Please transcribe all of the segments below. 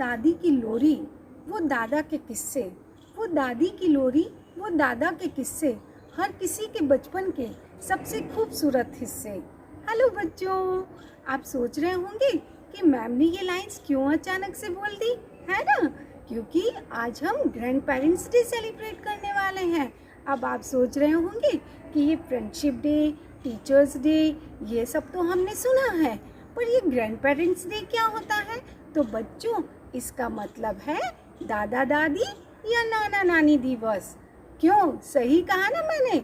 दादी की लोरी, वो दादा के किस्से, वो दादी की लोरी, वो दादा के किस्से, हर किसी के बचपन के सबसे खूबसूरत हिस्से। हेलो बच्चों, आप सोच रहे होंगे कि मैम ने ये लाइंस क्यों अचानक से बोल दी, है ना? क्योंकि आज हम ग्रैंड पेरेंट्स डे सेलिब्रेट करने वाले हैं। अब आप सोच रहे होंगे कि ये फ्रेंडशिप डे, टीचर्स डे, ये सब तो हमने सुना है, पर ये ग्रैंड पेरेंट्स डे क्या होता है? तो बच्चों, इसका मतलब है दादा दादी या नाना नानी दिवस। क्यों, सही कहा ना मैंने?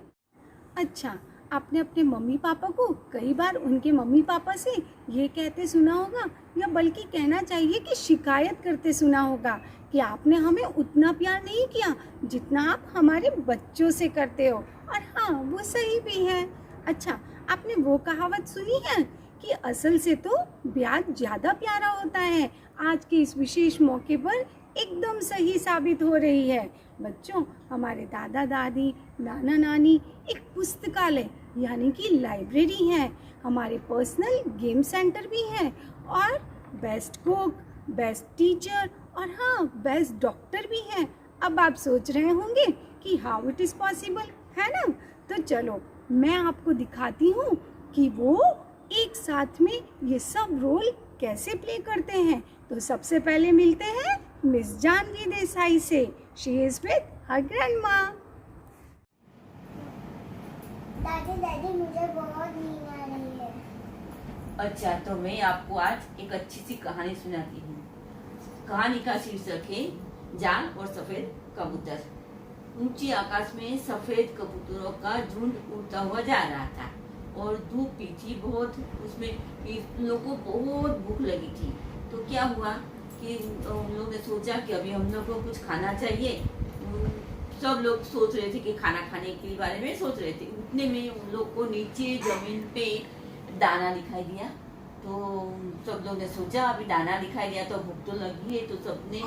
अच्छा, आपने अपने मम्मी पापा को कई बार उनके मम्मी पापा से ये कहते सुना होगा, या बल्कि कहना चाहिए कि शिकायत करते सुना होगा कि आपने हमें उतना प्यार नहीं किया जितना आप हमारे बच्चों से करते हो। और हाँ, वो सही भी है। अच्छा, आपने वो कहावत सुनी है कि असल से तो ब्याज ज़्यादा प्यारा होता है? आज के इस विशेष मौके पर एकदम सही साबित हो रही है। बच्चों, हमारे दादा दादी, नाना नानी एक पुस्तकालय यानी कि लाइब्रेरी है, हमारे पर्सनल गेम सेंटर भी है, और बेस्ट कुक, बेस्ट टीचर और हाँ, बेस्ट डॉक्टर भी है। अब आप सोच रहे होंगे कि हाउ इट इज़ पॉसिबल, है ना? तो चलो मैं आपको दिखाती हूँ कि वो एक साथ में ये सब रोल कैसे प्ले करते हैं। तो सबसे पहले मिलते हैं मिस जानवी देसाई से। She is with her grandma. दादी दादी, मुझे बहुत नींद आ रही है। अच्छा, तो मैं आपको आज एक अच्छी सी कहानी सुनाती हूँ। कहानी का शीर्षक है जान और सफेद कबूतर। ऊंची आकाश में सफेद कबूतरों का झुंड उड़ता हुआ जा रहा था और धूप भी थी बहुत, उसमें उन लोगों को बहुत भूख लगी थी। तो क्या हुआ कि उन लोगों ने सोचा कि अभी हम लोग को कुछ खाना चाहिए। सब लोग सोच रहे थे कि खाना खाने के बारे में सोच रहे थे। उतने में उन लोग को नीचे जमीन पे दाना दिखाई दिया। तो सब लोग ने सोचा अभी दाना दिखाई दिया तो भूख तो लगी है, तो सबने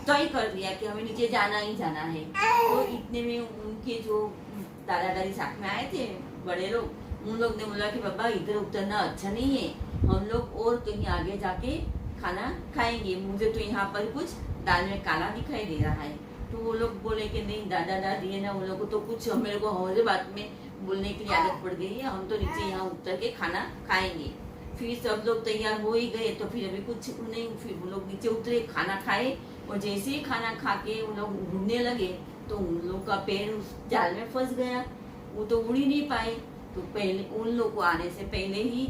तय कर दिया कि हमें नीचे जाना ही जाना है। तो इतने में उनके जो दादा दादी साथ में आए थे, बड़े लोग, उन लोग ने बोला कि बाबा इधर उतरना अच्छा नहीं है, हम लोग और कहीं आगे जाके खाना खाएंगे, मुझे तो यहाँ पर कुछ दाल में काला दिखाई दे रहा है। तो वो लोग बोले कि नहीं दादा दादी है ना, उन लोगों को तो कुछ मेरे को हमारे बात में बोलने की आदत पड़ गई है, हम तो नीचे यहाँ उतर के खाना खाएंगे। फिर सब लोग तैयार हो ही गए, तो फिर अभी कुछ नहीं, फिर वो लोग नीचे उतरे, खाना खाए, और जैसे ही खाना खा के उन लोग घूमने लगे तो उन लोग का पैर उस जाल में फंस गया, वो तो उड़ ही नहीं पाए। तो पहले उन लोग को आने से पहले ही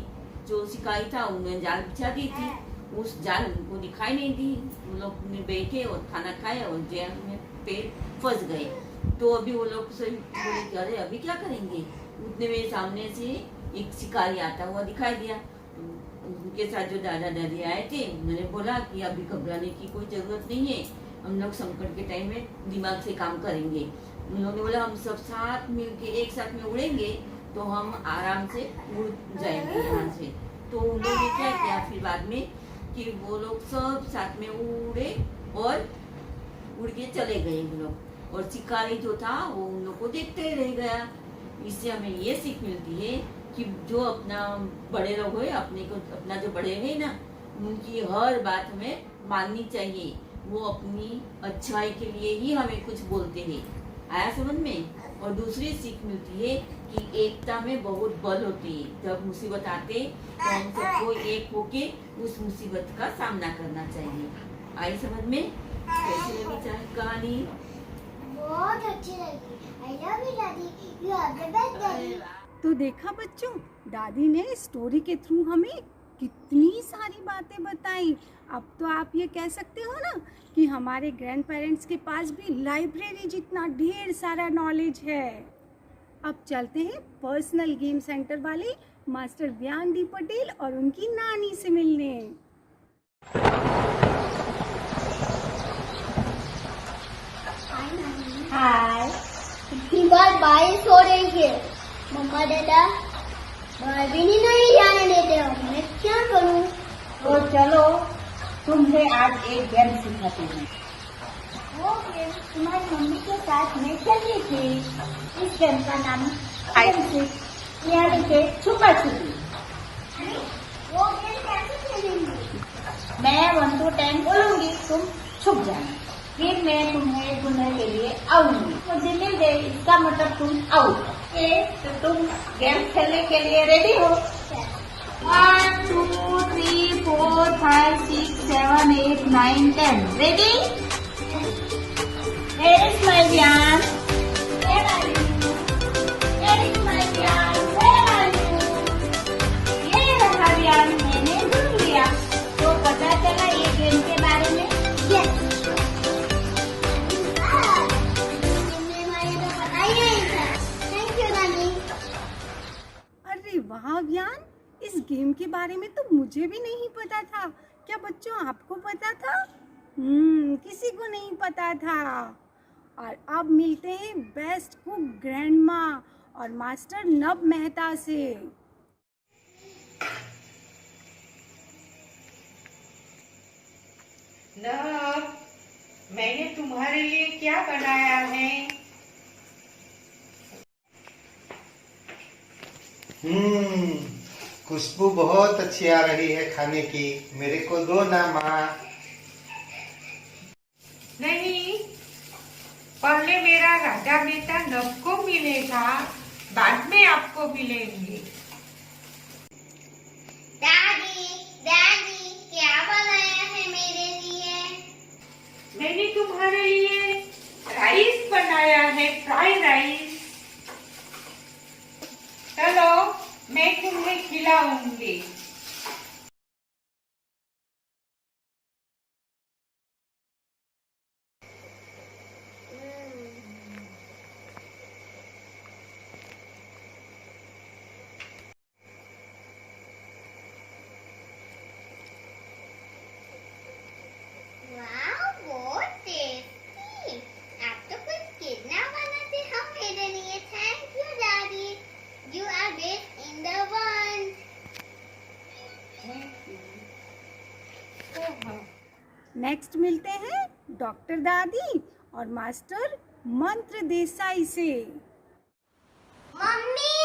जो शिकारी था उन्होंने जाल बिछा दी थी, उस जाल उनको दिखाई नहीं दी। उन लोग ने बैठे और खाना खाया और जाल में पैर फंस गए। तो अभी वो लोग से बोले कि अरे अभी क्या करेंगे। उतने में सामने से एक शिकारी आता हुआ दिखाई दिया। उनके साथ जो दादा दादी आए थे उन्होंने बोला कि अभी घबराने की कोई जरूरत नहीं है, हम लोग संकट के टाइम में दिमाग से काम करेंगे। उन्होंने बोला हम सब साथ मिलके एक साथ में उड़ेंगे तो हम आराम से उड़ जाएंगे यहाँ से। तो उन्होंने क्या किया फिर बाद में कि वो लोग सब साथ में उड़े और उड़ के चले गए वो लोग, और शिकारी जो था वो उन लोग को देखते रह गया। इससे हमें ये सीख मिलती है कि जो अपना बड़े लोग है, अपना जो बड़े हैं ना, उनकी हर बात हमें माननी चाहिए। वो अपनी अच्छाई के लिए ही हमें कुछ बोलते हैं। आया समझ में? और दूसरी सीख मिलती है कि एकता में बहुत बल होती है। जब मुसीबत आते तो हम सबको एक होके उस मुसीबत का सामना करना चाहिए। आई समझ में? कैसी लगी चाहे कहानी? बहुत अच्छी लगी। I love you दादी, you are the best दादी। तो देखा बच्चों, दादी ने स्टोरी के थ्रू हमें कितनी सारी बातें बताई। अब तो आप ये कह सकते हो ना कि हमारे ग्रैंड पेरेंट्स के पास भी लाइब्रेरी जितना ढेर सारा नॉलेज है। अब चलते हैं पर्सनल गेम सेंटर वाले मास्टर ज्ञान दी पटेल और उनकी नानी से मिलने। हाय, इतनी बार बारिश हो रही है, मम्मा दादा बाहर भी नहीं जाने देते हो, मैं क्या करूं? तो चलो तुम्हें आज एक गेम सिखाते हैं। वो गेम तुम्हारी मम्मी के साथ मैं खेली थी। इस गेम का नाम यानी के छुपा छुपी। वो गेम कैसे खेलेंगे? मैं 1 to 10 बोलूंगी, तुम छुप जाना। फिर मैं तुम्हें ढूंढने के लिए आऊंगी, मुझे मिल गई, इसका मतलब तुम आउट। ओके, तो तुम गेम खेलने के लिए रेडी हो? 1 2 3 4 5 6 7 8 9 10 ready? Where is my Vyan? Where are you? Where is my Vyan? Where are you? ये रहा Vyan, मैंने ढूंढ लिया। तो पता चला ये गेम के बारे में? Yes. तुमने मुझे तो पता ही नहीं था। Thank you, नानी। अरे वाह व्यान, इस गेम के बारे में तो मुझे भी नहीं पता था। क्या बच्चों आपको पता था? किसी को नहीं पता था। और अब मिलते हैं बेस्ट कुक ग्रैंडमा और मास्टर नब मेहता से। नब, मैंने तुम्हारे लिए क्या बनाया है? खुशबू बहुत अच्छी आ रही है खाने की। मेरे को दो ना माँ। नहीं, पहले मेरा राजा बेटा नब को मिलेगा, बाद में आपको मिलेंगे। दादी, दादी, क्या बनाया है मेरे लिए? मैंने तुम्हारे लिए राइस बनाया है, फ्राई राइस। चलो, मैं तुम्हें खिलाऊंगी। वाह, बहुत टेस्टी। आप तो कुछ कितना बनाते हो मेरे लिए। थैंक यू दादी। You are best in the world. Next मिलते हैं डॉक्टर दादी और मास्टर मंत्र देसाई से। मम्मी,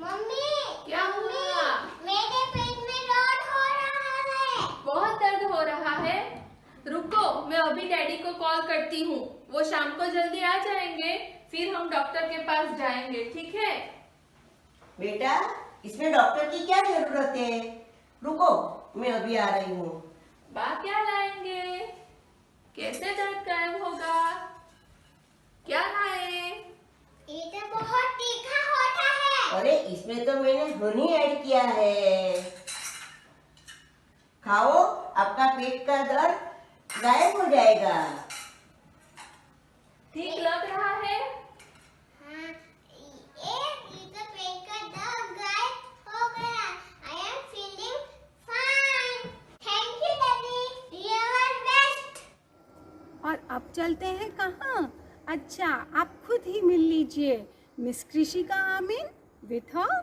मम्मी, क्या हुआ? मेरे पेट में दर्द हो रहा है। बहुत दर्द हो रहा है? रुको, मैं अभी डैडी को कॉल करती हूँ। वो शाम को जल्दी आ जाएंगे, फिर हम डॉक्टर के पास जाएंगे, ठीक है? बेटा, इसमें डॉक्टर की क्या जरूरत है? रुको, मैं अभी आ रही हूँ। बा क्या लाएंगे? कैसे दर्द गायब होगा? क्या लाए? ये तो बहुत तीखा होता है। अरे, इसमें तो मैंने हनी ऐड किया है। खाओ, आपका पेट का दर्द गायब हो जाएगा। ठीक लग रहा है? हाँ, ये तो पेट का दर्द गायब हो गया। I am feeling fine. Thank you, Daddy. You are best. और अब चलते हैं कहाँ? अच्छा, आप खुद ही मिल लीजिए miss Krishika Aamin with her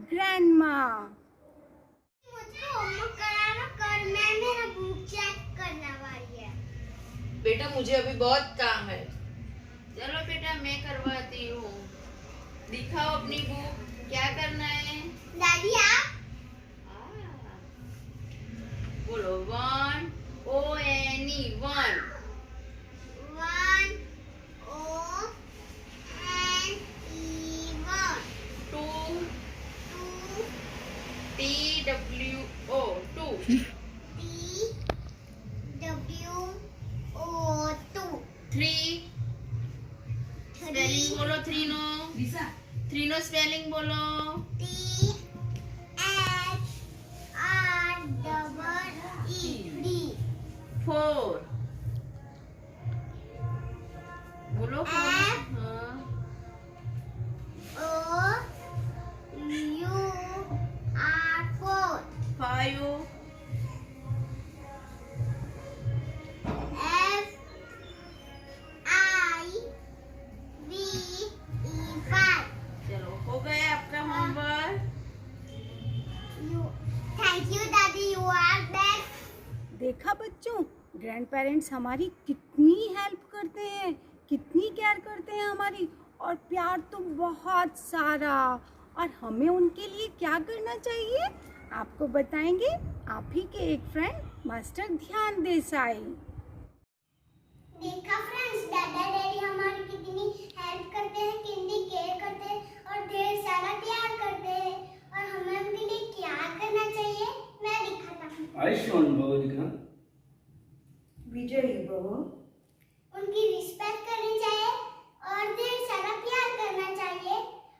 grandma. मुझे होमवर्क कराना, कर मैं मेरा बुक चेक करने वाली है। बेटा मुझे अभी बहुत काम है। चलो बेटा मैं करवाती हूँ। दिखाओ अपनी बुक, क्या करना है? दादी आप? बोलो 1 ONE 1। 1 O N E 1 2 2 TWO 2। T W O 2 3 spelling बोलो। 3 नो 3 नो स्पेलिंग बोलो। T H R E D 4 बोलो। 4 F हाँ। O U R 4 5 F I V E 5 चलो हो गया आपका homework. Thank you, Daddy. You are best. देखा बच्चों, ग्रैंड पेरेंट्स हमारी कितनी हेल्प करते हैं, कितनी केयर करते हैं हमारी, और प्यार तो बहुत सारा। और हमें उनके लिए क्या करना चाहिए? आपको बताएंगे आप ही के एक फ्रेंड मास्टर ध्यान देसाई। देखा फ्रेंड्स, दादा डैडी हमारी कितनी हेल्प करते हैं, कितनी केयर करते हैं और ढेर सारा प्यार करते हैं। और हमें उनके लिए क्या करना चाहिए मैं दिखाता हूँ। आयुष्मान भव दिखा। विजयी भव। उनकी रिस्पेक्ट करनी चाहिए और ढेर सारा प्यार करना चाहिए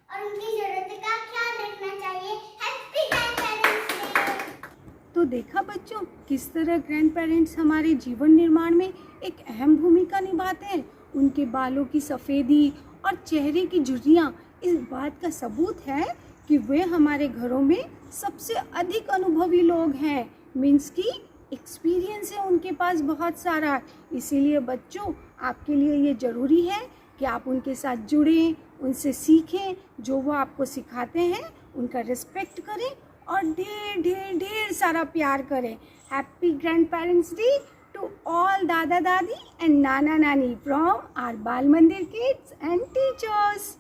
और उनकी जरूरत का ख्याल रखना चाहिए। Happy grandparents day. तो देखा बच्चों, किस तरह ग्रैंड पेरेंट्स हमारे जीवन निर्माण में एक अहम भूमिका निभाते हैं। उनके बालों की सफ़ेदी और चेहरे की झुर्रियाँ इस बात का सबूत है कि वे हमारे घरों में सबसे अधिक अनुभवी लोग हैं। मीन्स की एक्सपीरियंस है उनके पास बहुत सारा। इसीलिए बच्चों, आपके लिए ये ज़रूरी है कि आप उनके साथ जुड़ें, उनसे सीखें, जो वो आपको सिखाते हैं उनका रिस्पेक्ट करें और ढेर ढेर ढेर सारा प्यार करें। Happy grandparents day to all दादा दादी एंड नाना नानी from our Bal Mandir kids and teachers.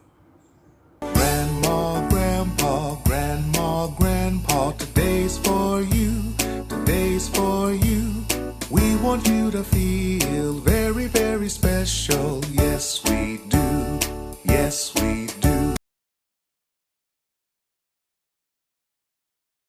Grandma, Grandpa, Grandma, Grandpa, today's for you, today's for you. We want you to feel very, very special.